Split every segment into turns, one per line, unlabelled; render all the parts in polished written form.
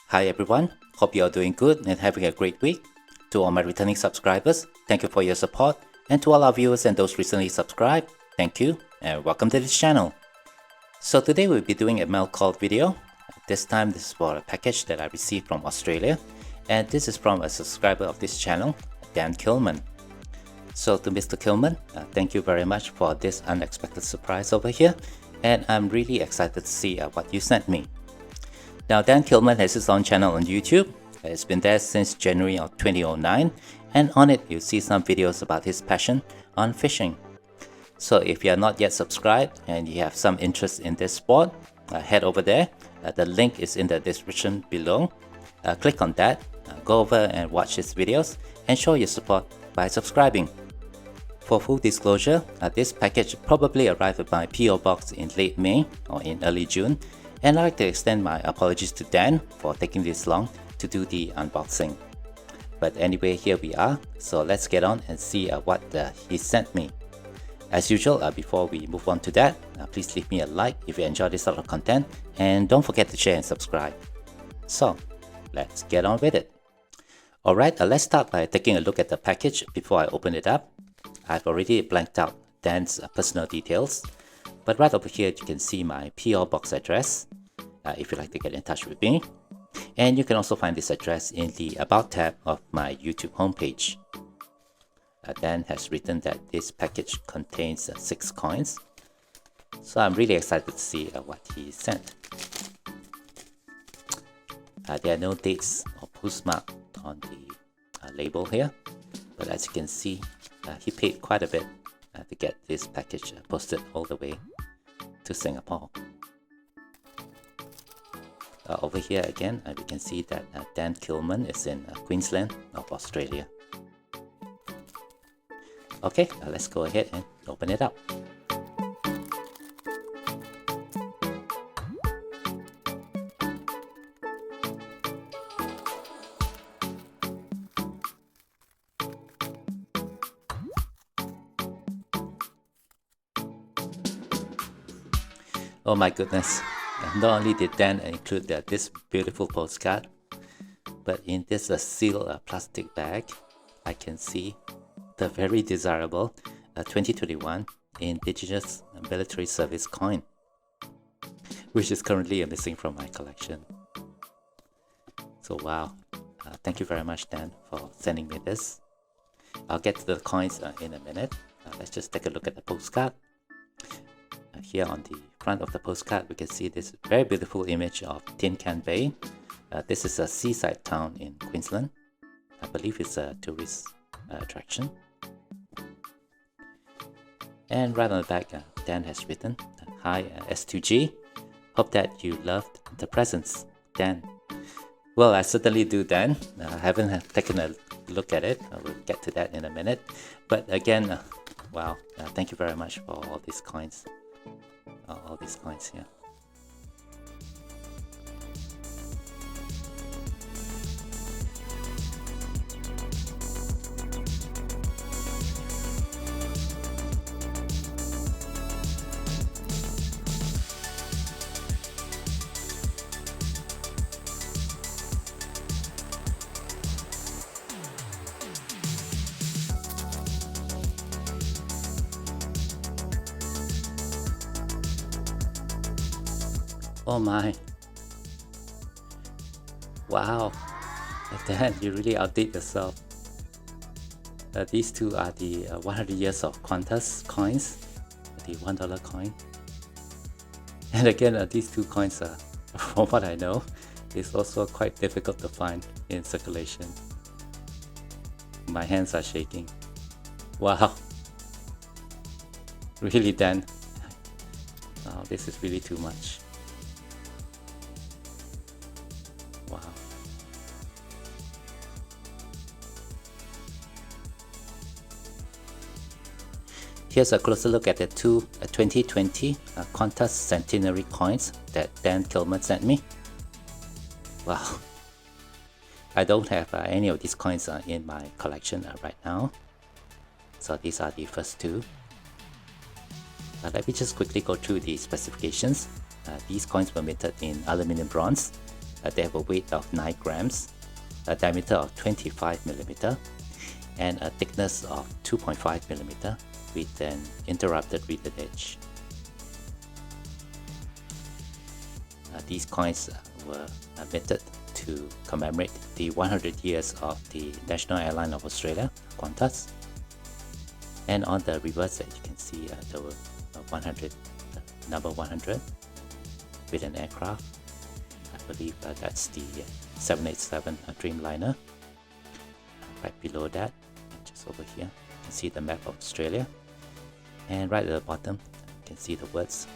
Hi everyone, hope you are doing good and having a great week. To all my returning subscribers, thank you for your support, and to all our viewers and those recently subscribed, thank you and welcome to this channel. So today we'll be doing a MailCall video. This time this is for a package that I received from Australia, and this is from a subscriber of this channel, Dan Kelman. So to Mr. Kelman, thank you very much for this unexpected surprise over here, and I'm really excited to see what you sent me. Now, Dan Kelman has his own channel on YouTube. It's been there since January of 2009, and on it you'll see some videos about his passion on fishing. So if you are not yet subscribed and you have some interest in this sport, head over there. The link is in the description below. Click on that, go over and watch his videos, and show your support by subscribing. For full disclosure, this package probably arrived at my PO box in late May or in early June, and I'd like to extend my apologies to Dan for taking this long to do the unboxing. But anyway, here we are, so let's get on and see what he sent me. As usual, before we move on to that, please leave me a like if you enjoy this sort of content, and don't forget to share and subscribe. So, let's get on with it. Alright, let's start by taking a look at the package before I open it up. I've already blanked out Dan's personal details, but right over here you can see my PO box address if you'd like to get in touch with me. And you can also find this address in the About tab of my YouTube homepage. Dan has written that this package contains 6 coins, so I'm really excited to see what he sent. There are no dates or postmark on the label here, but as you can see, he paid quite a bit to get this package posted all the way to Singapore. Over here again, we can see that Dan Kelman is in Queensland of Australia. Okay, let's go ahead and open it up. Oh my goodness, not only did Dan include this beautiful postcard, but in this sealed plastic bag, I can see the very desirable 2021 Indigenous Military Service coin, which is currently missing from my collection. So wow, thank you very much Dan for sending me this. I'll get to the coins in a minute. Let's just take a look at the postcard. Here on the front of the postcard, we can see this very beautiful image of Tin Can Bay. This is a seaside town in Queensland. I believe it's a tourist attraction. And right on the back, Dan has written, "Hi S2G, hope that you loved the presents, Dan." Well, I certainly do, Dan. I haven't taken a look at it. I will get to that in a minute. But again, wow, thank you very much for all these coins. All these coins here. Oh my. Wow. Dan, you really outdid yourself. These two are the 100 years of Qantas coins, the $1 coin. And again, these two coins are, from what I know, is also quite difficult to find in circulation. My hands are shaking. Wow. Really, Dan. Oh, this is really too much. Wow. Here's a closer look at the two 2020 Qantas Centenary coins that Dan Kelman sent me. Wow. I don't have any of these coins in my collection right now. So these are the first two. Let me just quickly go through the specifications. These coins were minted in aluminum bronze. They have a weight of 9 grams, a diameter of 25 millimeter, and a thickness of 2.5 millimeter with an interrupted riveted edge. These coins were minted to commemorate the 100 years of the National Airline of Australia, Qantas. And on the reverse, you can see the 100, number 100 with an aircraft. I believe that's the 787 Dreamliner. Right below that, just over here, you can see the map of Australia. And right at the bottom, you can see the words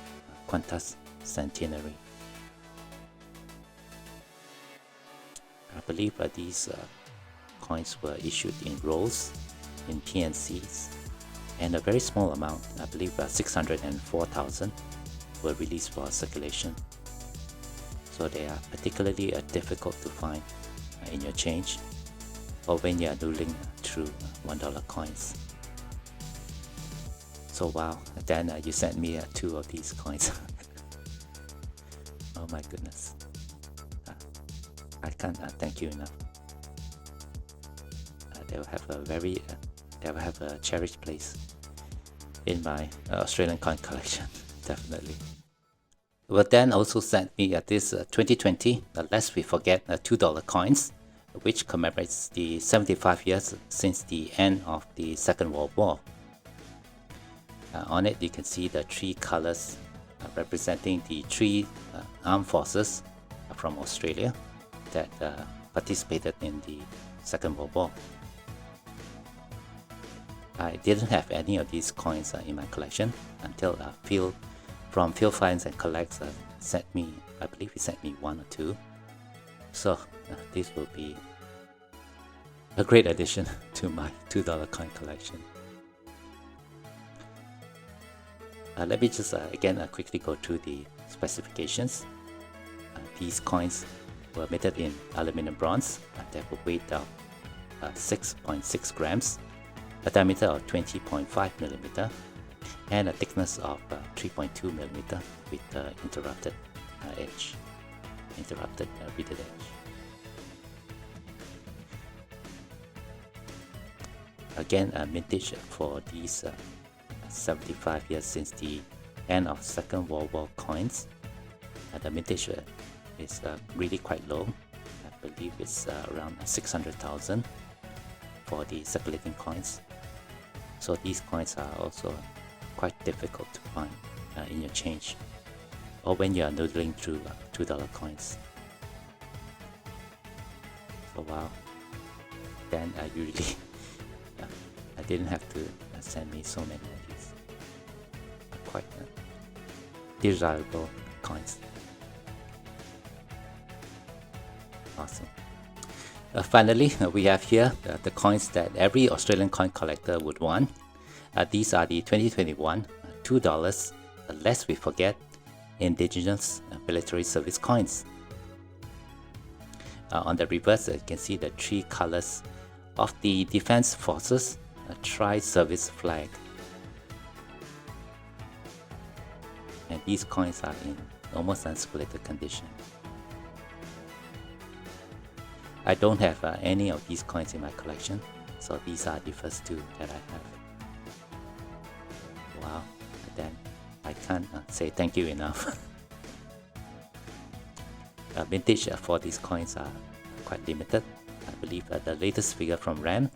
Qantas Centenary. I believe these coins were issued in rolls, in PNCs, and a very small amount, I believe 604,000, were released for circulation. So they are particularly difficult to find in your change or when you are noodling through $1 coins. So wow, Dan, you sent me 2 of these coins. Oh my goodness. I can't thank you enough. They will have a very, they will have a cherished place in my Australian coin collection, definitely. Well, Dan also sent me this 2020, Lest We Forget $2 coins, which commemorates the 75 years since the end of the Second World War. On it, you can see the 3 colors representing the 3 armed forces from Australia that participated in the Second World War. I didn't have any of these coins in my collection until Phil from Phil Finds and Collects sent me, I believe he sent me 1 or 2. So this will be a great addition to my $2 coin collection. Let me just again quickly go through the specifications. These coins were minted in aluminum bronze. They have a weight of 6.6 grams, a diameter of 20.5 millimeter, and a thickness of 3.2 millimeter with interrupted edge, interrupted riveted edge. Again, mintage for these 75 years since the end of Second World War coins. The mintage is really quite low. I believe it's around 600,000 for the circulating coins. So these coins are also quite difficult to find in your change or when you are noodling through $2 coins. So wow, then you really I didn't have to send me so many of these quite desirable coins. Awesome. Finally, we have here the coins that every Australian coin collector would want. These are the 2021 $2 Lest We Forget Indigenous Military Service coins. On the reverse, you can see the 3 colors of the Defence Forces tri-service flag. And these coins are in almost uncirculated condition. I don't have any of these coins in my collection, so these are the first 2 that I have. Wow, then I can't say thank you enough. Vintage for these coins are quite limited. I believe the latest figure from RAM,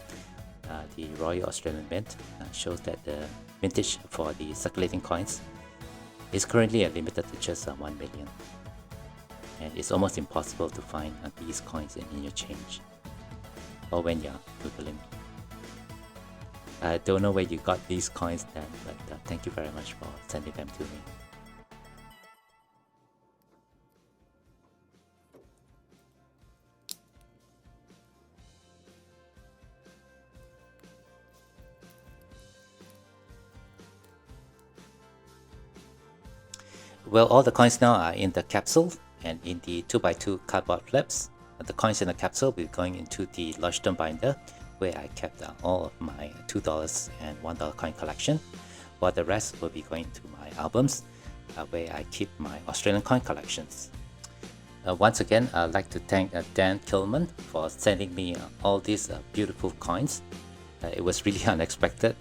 the Royal Australian Mint, shows that the vintage for the circulating coins is currently limited to just 1 million. And it's almost impossible to find these coins in your change or when you're Googling. I don't know where you got these coins then, but thank you very much for sending them to me. Well, all the coins now are in the capsule and in the 2x2 cardboard flips. The coins in the capsule will be going into the Lodgton binder where I kept all of my $2 and $1 coin collection, while the rest will be going to my albums where I keep my Australian coin collections. Once again, I'd like to thank Dan Kelman for sending me all these beautiful coins. It was really unexpected,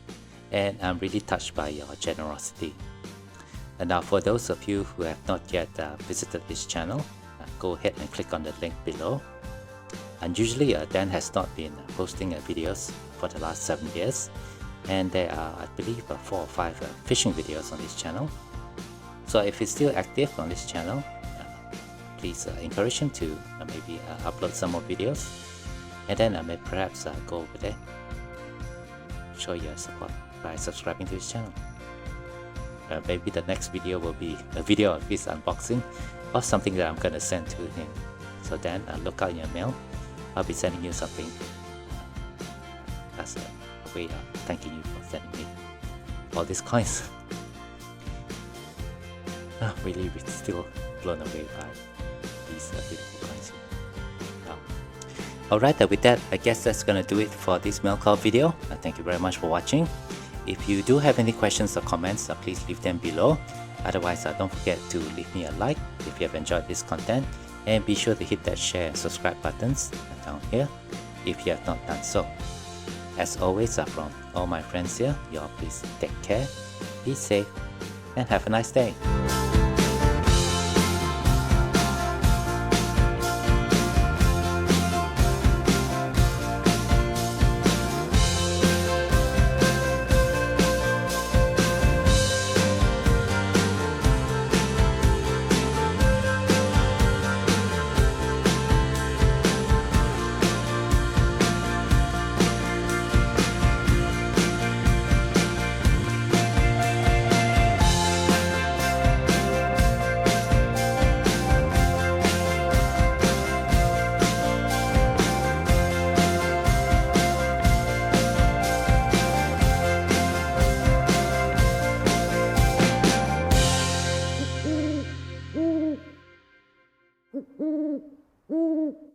and I'm really touched by your generosity. And now for those of you who have not yet visited this channel, go ahead and click on the link below. And usually Dan has not been posting videos for the last 7 years, and there are, I believe, 4 or 5 fishing videos on this channel. So if he's still active on this channel, please encourage him to maybe upload some more videos, and then I may perhaps go over there, show your support by subscribing to his channel. Maybe the next video will be a video of his unboxing or something that I'm gonna send to him. So then look out in your mail. I'll be sending you something as a way of thanking you for sending me all these coins. I'm really still blown away by these beautiful coins. Alright, with that, I guess that's gonna do it for this MailCall video. Thank you very much for watching. If you do have any questions or comments, please leave them below. Otherwise, don't forget to leave me a like if you have enjoyed this content, and be sure to hit that share and subscribe buttons down here if you have not done so. As always, from all my friends here, you all please take care, be safe, and have a nice day.
Mm-hmm.